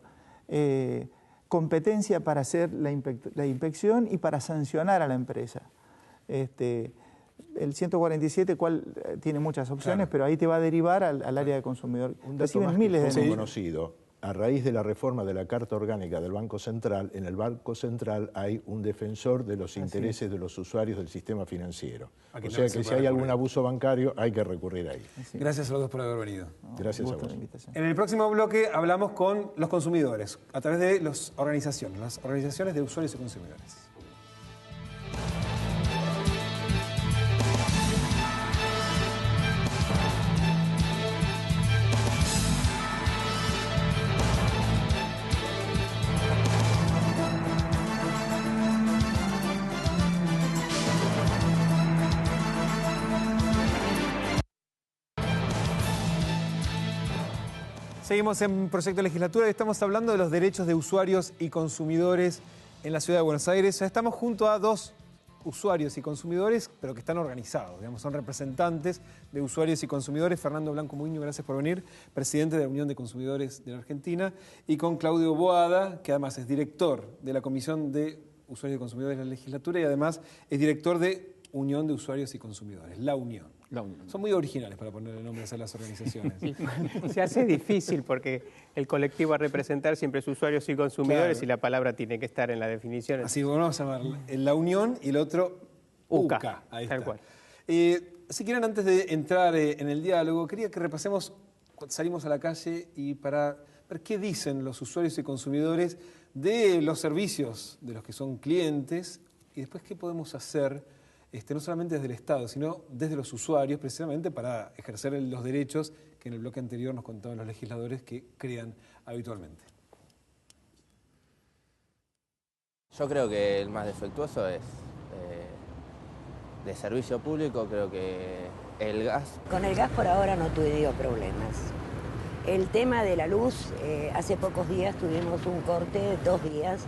L: competencia para hacer la inspección y para sancionar a la empresa. el 147 tiene muchas opciones,
K: Claro.
L: pero ahí te va a derivar al área de consumidor.
K: Un dato
L: Reciben
K: más
L: miles
K: que
L: de
K: poco
L: denuncias.
K: conocido. A raíz de la reforma de la Carta Orgánica del Banco Central, en el Banco Central hay un defensor de los intereses de los usuarios del sistema financiero. O sea que si hay algún abuso bancario, hay que recurrir ahí.
A: Gracias a los dos por haber venido.
K: Gracias a vos.
A: En el próximo bloque hablamos con los consumidores, a través de las organizaciones de usuarios y consumidores. Seguimos en Proyecto Legislatura y estamos hablando de los derechos de usuarios y consumidores en la Ciudad de Buenos Aires. Estamos junto a dos usuarios y consumidores, pero que están organizados, digamos, son representantes de usuarios y consumidores. Fernando Blanco Muiño, gracias por venir, presidente de la Unión de Consumidores de la Argentina, y con Claudio Boada, que además es director de la Comisión de Usuarios y Consumidores de la Legislatura y además es director de Unión de Usuarios y Consumidores, La Unión. Son muy originales para ponerle nombres a las organizaciones.
N: Se hace difícil porque el colectivo a representar siempre es usuarios y consumidores,
A: Claro.
N: y la palabra tiene que estar en la definición.
A: Así que vamos a llamar La Unión y el otro UCA. Ahí
N: tal
A: está.
N: cual.
A: Si quieren, antes de entrar en el diálogo, quería que repasemos, salimos a la calle y para ver qué dicen los usuarios y consumidores de los servicios de los que son clientes y después qué podemos hacer, no solamente desde el Estado, sino desde los usuarios, precisamente para ejercer los derechos que en el bloque anterior nos contaban los legisladores que crean habitualmente.
C: Yo creo que el más defectuoso es de servicio público, creo que el gas.
D: Con el gas por ahora no tuvimos problemas. El tema de la luz, hace pocos días tuvimos un corte, 2 días.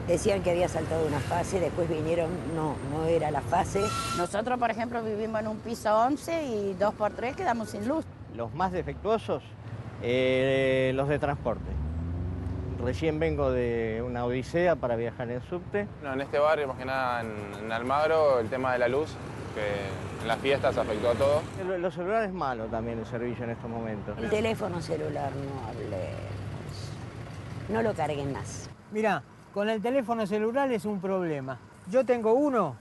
D: Decían que había saltado una fase, después vinieron, no era la fase.
E: Nosotros, por ejemplo, vivimos en un piso 11 y 2x3 quedamos sin luz.
F: Los más defectuosos, los de transporte. Recién vengo de una odisea para viajar en subte.
G: No, en este barrio, más que nada en Almagro, el tema de la luz, que en las fiestas afectó a todo.
F: Los celulares malos también el servicio en estos momentos.
D: El teléfono celular no hablemos. No lo carguen más.
H: Mirá, con el teléfono celular es un problema. Yo tengo uno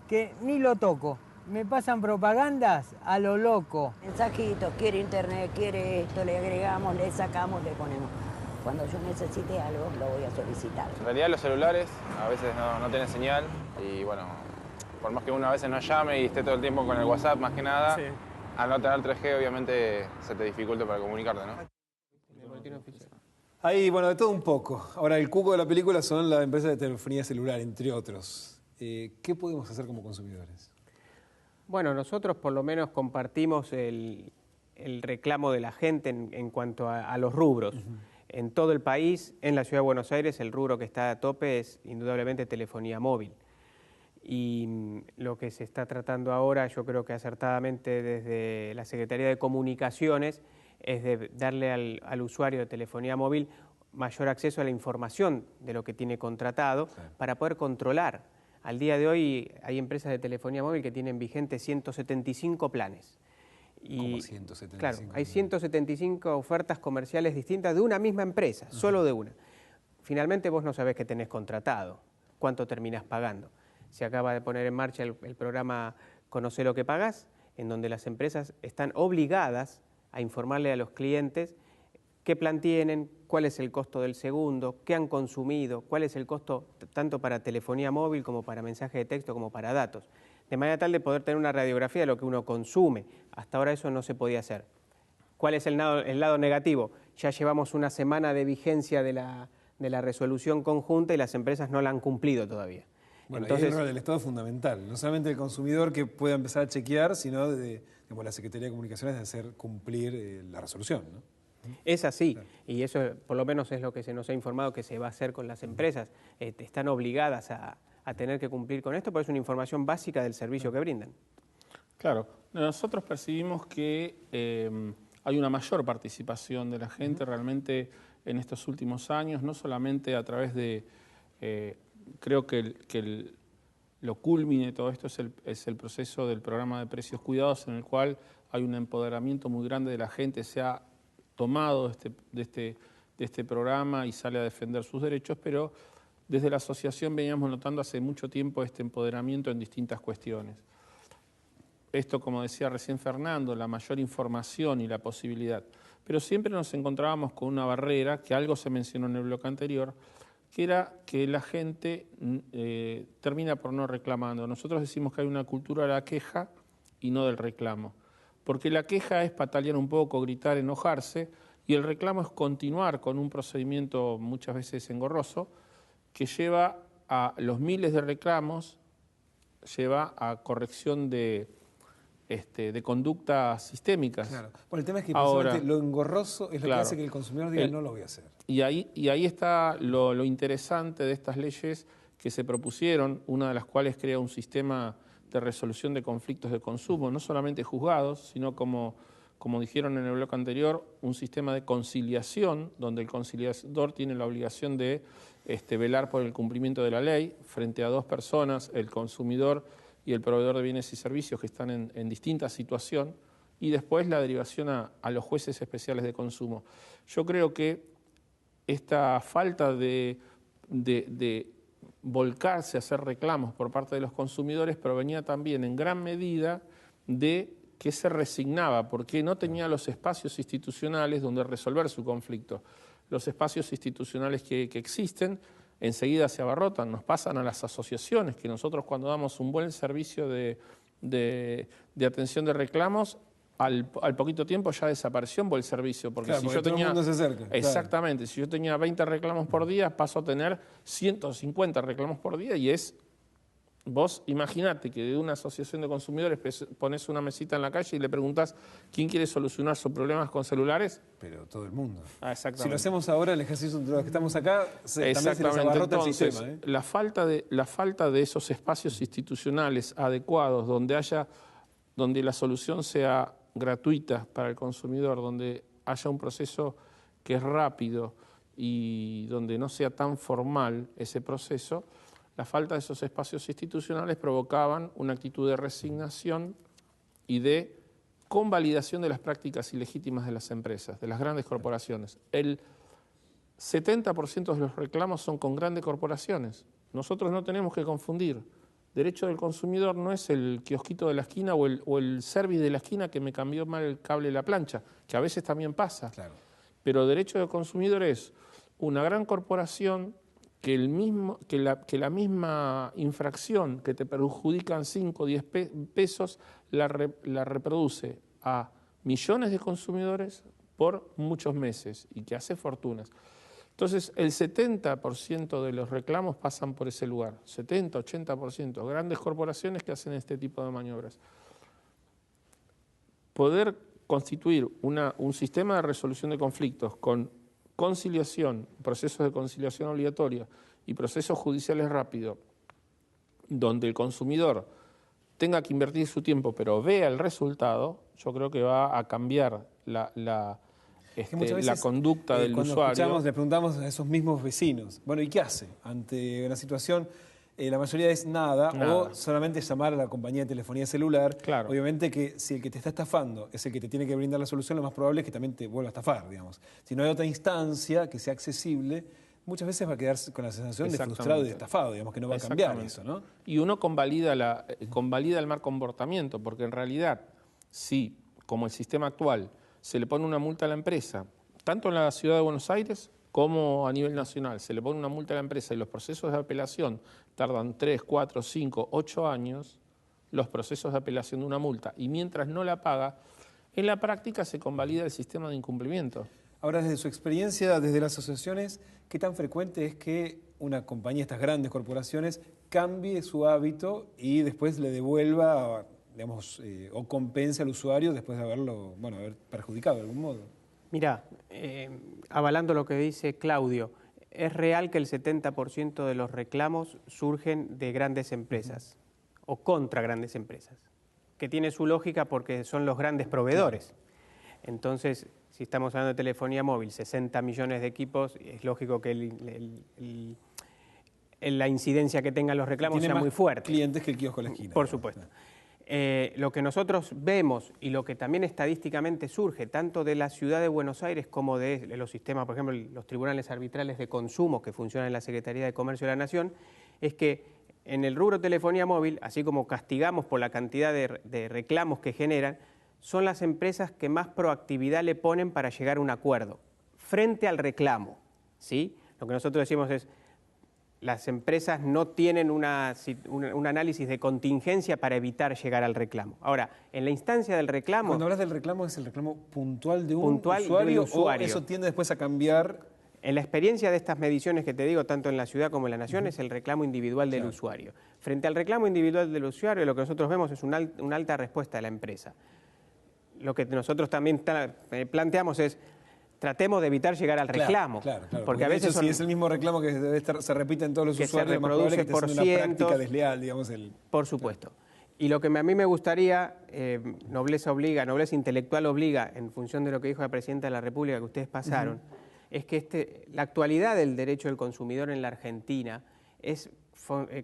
H: que ni lo toco. Me pasan propagandas a lo loco.
D: Mensajitos, quiere internet, quiere esto, le agregamos, le sacamos, le ponemos. Cuando yo necesite algo, lo voy a solicitar.
G: En realidad los celulares a veces no tienen señal y bueno, por más que uno a veces no llame y esté todo el tiempo con el WhatsApp más que nada, sí, al no tener 3G obviamente se te dificulta para comunicarte, ¿no?
A: Ahí, bueno, de todo un poco. Ahora, el cuco de la película son las empresas de telefonía celular, entre otros. ¿Qué podemos hacer como consumidores?
N: Bueno, nosotros por lo menos compartimos el reclamo de la gente en cuanto a los rubros. En todo el país, en la Ciudad de Buenos Aires, el rubro que está a tope es indudablemente telefonía móvil. Y lo que se está tratando ahora, yo creo que acertadamente desde la Secretaría de Comunicaciones, es de darle al usuario de telefonía móvil mayor acceso a la información de lo que tiene contratado, sí, para poder controlar. Al día de hoy hay empresas de telefonía móvil que tienen vigentes 175 planes.
A: ¿Cómo 175?
N: Claro, hay 175 ofertas comerciales distintas de una misma empresa, solo de una. Finalmente vos no sabés qué tenés contratado, cuánto terminás pagando. Se acaba de poner en marcha el programa Conocé lo que pagás, en donde las empresas están obligadas a informarle a los clientes qué plan tienen, cuál es el costo del segundo, qué han consumido, cuál es el costo tanto para telefonía móvil como para mensaje de texto como para datos, de manera tal de poder tener una radiografía de lo que uno consume. Hasta ahora eso no se podía hacer. ¿Cuál es el lado negativo? Ya llevamos una semana de vigencia de la resolución conjunta y las empresas no la han cumplido todavía.
A: Bueno,
N: entonces,
A: el rol del Estado es fundamental, no solamente el consumidor que pueda empezar a chequear, sino como la Secretaría de Comunicaciones de hacer cumplir la resolución, ¿no?
N: Es así, claro. Y eso por lo menos es lo que se nos ha informado que se va a hacer con las empresas. Están obligadas a tener que cumplir con esto, porque es una información básica del servicio que brindan.
O: Claro, nosotros percibimos que hay una mayor participación de la gente realmente en estos últimos años, no solamente a través de, creo que lo culmine de todo esto es el proceso del programa de precios cuidados, en el cual hay un empoderamiento muy grande de la gente, se ha tomado de este programa y sale a defender sus derechos, pero desde la asociación veníamos notando hace mucho tiempo este empoderamiento en distintas cuestiones. Esto, como decía recién Fernando, la mayor información y la posibilidad. Pero siempre nos encontrábamos con una barrera, que algo se mencionó en el bloque anterior, que era que la gente termina por no reclamando. Nosotros decimos que hay una cultura de la queja y no del reclamo. Porque la queja es patalear un poco, gritar, enojarse, y el reclamo es continuar con un procedimiento muchas veces engorroso, que lleva a los miles de reclamos, lleva a corrección de conductas sistémicas.
A: Claro. Bueno, el tema es que
O: ahora,
A: lo engorroso es lo que hace que el consumidor diga no lo voy a hacer.
O: Y ahí está lo interesante de estas leyes que se propusieron, una de las cuales crea un sistema de resolución de conflictos de consumo, no solamente juzgados, sino como dijeron en el bloque anterior, un sistema de conciliación, donde el conciliador tiene la obligación de velar por el cumplimiento de la ley frente a dos personas, el consumidor y el proveedor de bienes y servicios que están en distinta situación, y después la derivación a los jueces especiales de consumo. Yo creo que esta falta de volcarse a hacer reclamos por parte de los consumidores provenía también en gran medida de que se resignaba, porque no tenía los espacios institucionales donde resolver su conflicto. Los espacios institucionales que existen enseguida se abarrotan, nos pasan a las asociaciones, que nosotros cuando damos un buen servicio de atención de reclamos, al poquito tiempo ya desapareció el servicio, porque
A: claro,
O: si
A: porque
O: yo
A: todo
O: tenía...
A: el mundo se acerca.
O: Exactamente, si yo tenía 20 reclamos por día, paso a tener 150 reclamos por día y es... Vos imaginate que de una asociación de consumidores pones una mesita en la calle y le preguntás quién quiere solucionar sus problemas con celulares.
A: Pero todo el mundo.
O: Exactamente.
A: Si lo hacemos ahora, el ejercicio de los que estamos acá, también se les
O: Exactamente.
A: abarrota
O: Entonces,
A: el sistema.
O: La falta de esos espacios institucionales adecuados donde la solución sea gratuita para el consumidor, donde haya un proceso que es rápido y donde no sea tan formal ese proceso, la falta de esos espacios institucionales provocaban una actitud de resignación y de convalidación de las prácticas ilegítimas de las empresas, de las grandes corporaciones. El 70% de los reclamos son con grandes corporaciones. Nosotros no tenemos que confundir. Derecho del consumidor no es el kiosquito de la esquina o el service de la esquina que me cambió mal el cable de la plancha, que a veces también pasa. Claro. Pero derecho del consumidor es una gran corporación que la misma infracción que te perjudican 5 o 10 pesos la reproduce a millones de consumidores por muchos meses y que hace fortunas. Entonces, el 70% de los reclamos pasan por ese lugar, 70, 80%, grandes corporaciones que hacen este tipo de maniobras. Poder constituir un sistema de resolución de conflictos con conciliación, procesos de conciliación obligatoria y procesos judiciales rápidos, donde el consumidor tenga que invertir su tiempo pero vea el resultado, yo creo que va a cambiar la conducta del usuario.
A: Cuando le preguntamos a esos mismos vecinos, bueno, ¿y qué hace ante una situación? La mayoría es nada, o solamente llamar a la compañía de telefonía celular. Claro. Obviamente que si el que te está estafando es el que te tiene que brindar la solución, lo más probable es que también te vuelva a estafar, digamos. Si no hay otra instancia que sea accesible, muchas veces va a quedar con la sensación de frustrado y de estafado, digamos, que no va a cambiar eso, ¿no?
O: Y uno convalida el mal comportamiento, porque en realidad, si, como el sistema actual, se le pone una multa a la empresa, tanto en la ciudad de Buenos Aires como a nivel nacional, se le pone una multa a la empresa y los procesos de apelación tardan 3, 4, 5, 8 años, los procesos de apelación de una multa, y mientras no la paga, en la práctica se convalida el sistema de incumplimiento.
A: Ahora, desde su experiencia, desde las asociaciones, ¿qué tan frecuente es que una compañía, estas grandes corporaciones, cambie su hábito y después le devuelva, digamos, o compense al usuario después de haber perjudicado de algún modo?
N: Mirá, avalando lo que dice Claudio, es real que el 70% de los reclamos surgen de grandes empresas o contra grandes empresas, que tiene su lógica porque son los grandes proveedores. Entonces, si estamos hablando de telefonía móvil, 60 millones de equipos, es lógico que la incidencia que tengan los reclamos sea muy fuerte.
A: Clientes que el kiosco a la esquina.
N: Por supuesto. Lo que nosotros vemos y lo que también estadísticamente surge, tanto de la ciudad de Buenos Aires como de los sistemas, por ejemplo, los tribunales arbitrales de consumo que funcionan en la Secretaría de Comercio de la Nación, es que en el rubro telefonía móvil, así como castigamos por la cantidad de reclamos que generan, son las empresas que más proactividad le ponen para llegar a un acuerdo frente al reclamo, ¿sí? Lo que nosotros decimos es, las empresas no tienen un análisis de contingencia para evitar llegar al reclamo. Ahora, en la instancia del reclamo...
A: Cuando hablas del reclamo, ¿es el reclamo puntual de un usuario o eso tiende después a cambiar?
N: En la experiencia de estas mediciones que te digo, tanto en la ciudad como en la nación, es el reclamo individual del usuario. Frente al reclamo individual del usuario, lo que nosotros vemos es una alta respuesta de la empresa. Lo que nosotros también planteamos es, tratemos de evitar llegar al reclamo.
A: Claro.
N: Porque a veces
A: si es el mismo reclamo que debe se repite en todos los usuarios, es más probable que esté haciendo una práctica desleal, digamos.
N: Por supuesto. Y lo que a mí me gustaría, nobleza intelectual obliga, en función de lo que dijo la Presidenta de la República que ustedes pasaron, es que la actualidad del derecho del consumidor en la Argentina es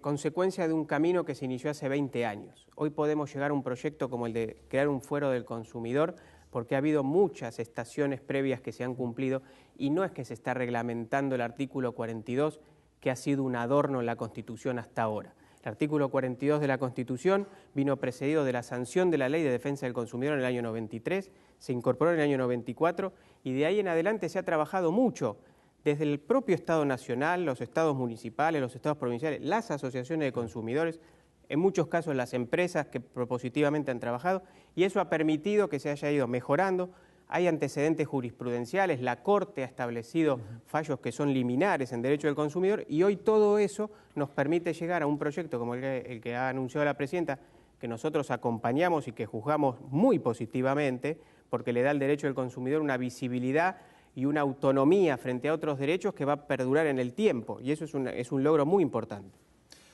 N: consecuencia de un camino que se inició hace 20 años. Hoy podemos llegar a un proyecto como el de crear un fuero del consumidor, porque ha habido muchas estaciones previas que se han cumplido y no es que se está reglamentando el artículo 42, que ha sido un adorno en la Constitución hasta ahora. El artículo 42 de la Constitución vino precedido de la sanción de la Ley de Defensa del Consumidor en el año 93, se incorporó en el año 94 y de ahí en adelante se ha trabajado mucho desde el propio Estado Nacional, los estados municipales, los estados provinciales, las asociaciones de consumidores, en muchos casos las empresas que propositivamente han trabajado, y eso ha permitido que se haya ido mejorando. Hay antecedentes jurisprudenciales, la Corte ha establecido fallos que son liminares en derecho del consumidor, y hoy todo eso nos permite llegar a un proyecto como el que ha anunciado la Presidenta, que nosotros acompañamos y que juzgamos muy positivamente, porque le da al derecho del consumidor una visibilidad y una autonomía frente a otros derechos que va a perdurar en el tiempo, y eso es un logro muy importante.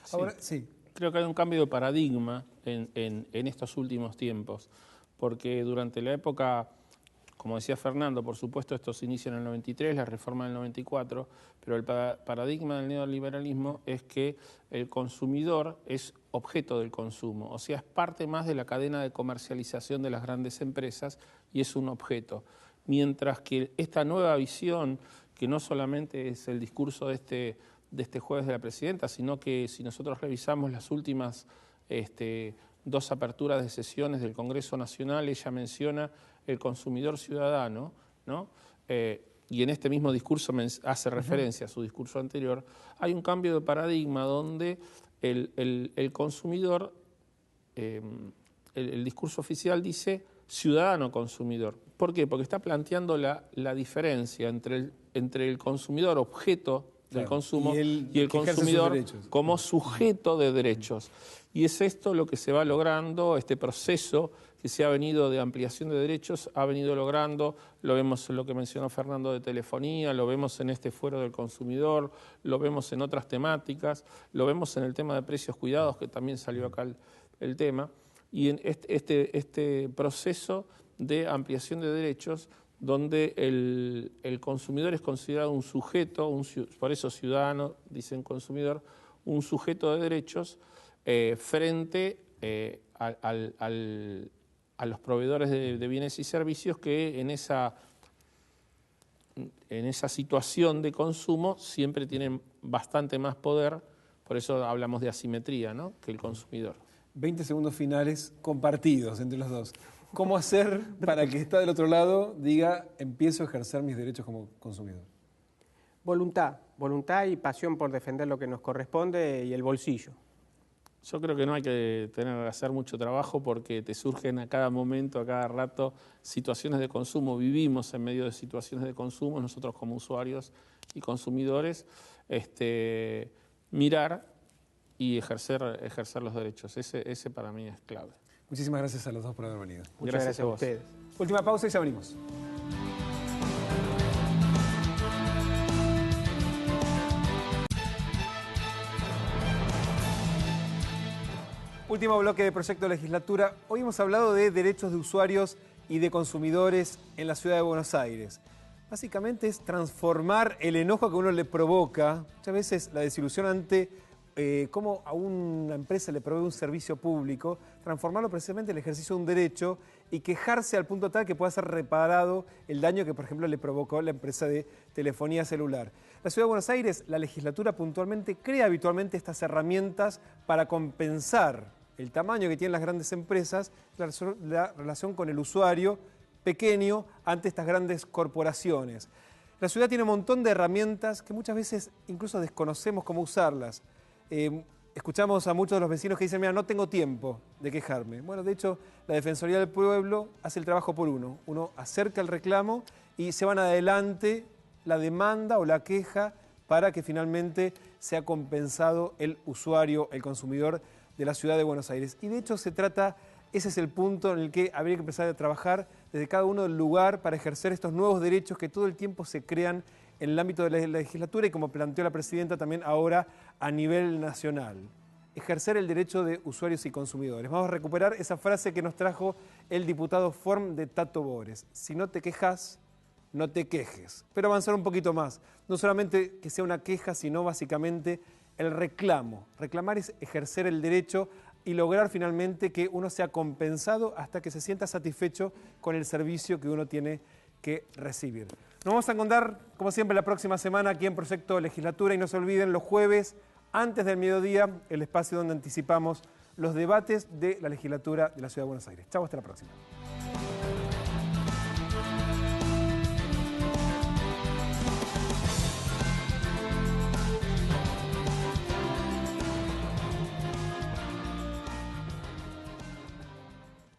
O: Sí. Ahora, creo que hay un cambio de paradigma en estos últimos tiempos, porque durante la época, como decía Fernando, por supuesto esto se inicia en el 93, la reforma del 94, pero el paradigma del neoliberalismo es que el consumidor es objeto del consumo, o sea, es parte más de la cadena de comercialización de las grandes empresas y es un objeto. Mientras que esta nueva visión, que no solamente es el discurso de este jueves de la Presidenta, sino que si nosotros revisamos las últimas 2 aperturas de sesiones del Congreso Nacional, ella menciona el consumidor ciudadano, ¿no? Y en este mismo discurso hace referencia a su discurso anterior. Hay un cambio de paradigma donde el consumidor, el discurso oficial dice ciudadano consumidor. ¿Por qué? Porque está planteando la diferencia entre el consumidor objeto del consumo y el consumidor como sujeto de derechos. Y es esto lo que se va logrando, este proceso que se ha venido de ampliación de derechos, ha venido logrando, lo vemos en lo que mencionó Fernando de telefonía, lo vemos en este fuero del consumidor, lo vemos en otras temáticas, lo vemos en el tema de precios cuidados, que también salió acá el tema, y en este proceso de ampliación de derechos donde el consumidor es considerado un sujeto, por eso ciudadano, dicen consumidor, un sujeto de derechos frente a los proveedores de bienes y servicios que en esa situación de consumo siempre tienen bastante más poder, por eso hablamos de asimetría, ¿no?, que el consumidor.
A: 20 segundos finales compartidos entre los dos. ¿Cómo hacer para que el que está del otro lado diga, empiezo a ejercer mis derechos como consumidor?
N: Voluntad y pasión por defender lo que nos corresponde y el bolsillo.
O: Yo creo que no hay que hacer mucho trabajo porque te surgen a cada momento, a cada rato, situaciones de consumo. Vivimos en medio de situaciones de consumo, nosotros como usuarios y consumidores, mirar y ejercer los derechos. Ese para mí es clave.
A: Muchísimas gracias a los dos por haber venido.
N: Muchas gracias a ustedes.
A: Última pausa y ya venimos. Último bloque de Proyecto Legislatura. Hoy hemos hablado de derechos de usuarios y de consumidores en la ciudad de Buenos Aires. básicamente es transformar el enojo que uno le provoca, muchas veces la desilusión ante cómo a una empresa le provee un servicio público, transformarlo precisamente en el ejercicio de un derecho y quejarse al punto tal que pueda ser reparado el daño que, por ejemplo, le provocó la empresa de telefonía celular. La Ciudad de Buenos Aires, la legislatura puntualmente crea habitualmente estas herramientas para compensar el tamaño que tienen las grandes empresas, la relación con el usuario pequeño ante estas grandes corporaciones. La ciudad tiene un montón de herramientas que muchas veces incluso desconocemos cómo usarlas. Escuchamos a muchos de los vecinos que dicen, mira, no tengo tiempo de quejarme. Bueno, de hecho, la Defensoría del Pueblo hace el trabajo por uno. Uno acerca el reclamo y se van adelante la demanda o la queja para que finalmente sea compensado el usuario, el consumidor de la Ciudad de Buenos Aires. Y de hecho se trata, ese es el punto en el que habría que empezar a trabajar desde cada uno del lugar para ejercer estos nuevos derechos que todo el tiempo se crean en el ámbito de la legislatura y, como planteó la presidenta, también ahora a nivel nacional. Ejercer el derecho de usuarios y consumidores. Vamos a recuperar esa frase que nos trajo el diputado Form de Tato Bores. Si no te quejas, no te quejes. Pero avanzar un poquito más. No solamente que sea una queja, sino básicamente el reclamo. Reclamar es ejercer el derecho y lograr finalmente que uno sea compensado hasta que se sienta satisfecho con el servicio que uno tiene que recibir. Nos vamos a encontrar, como siempre, la próxima semana aquí en Proyecto Legislatura y no se olviden los jueves, antes del mediodía, el espacio donde anticipamos los debates de la legislatura de la Ciudad de Buenos Aires. Chau, hasta la próxima.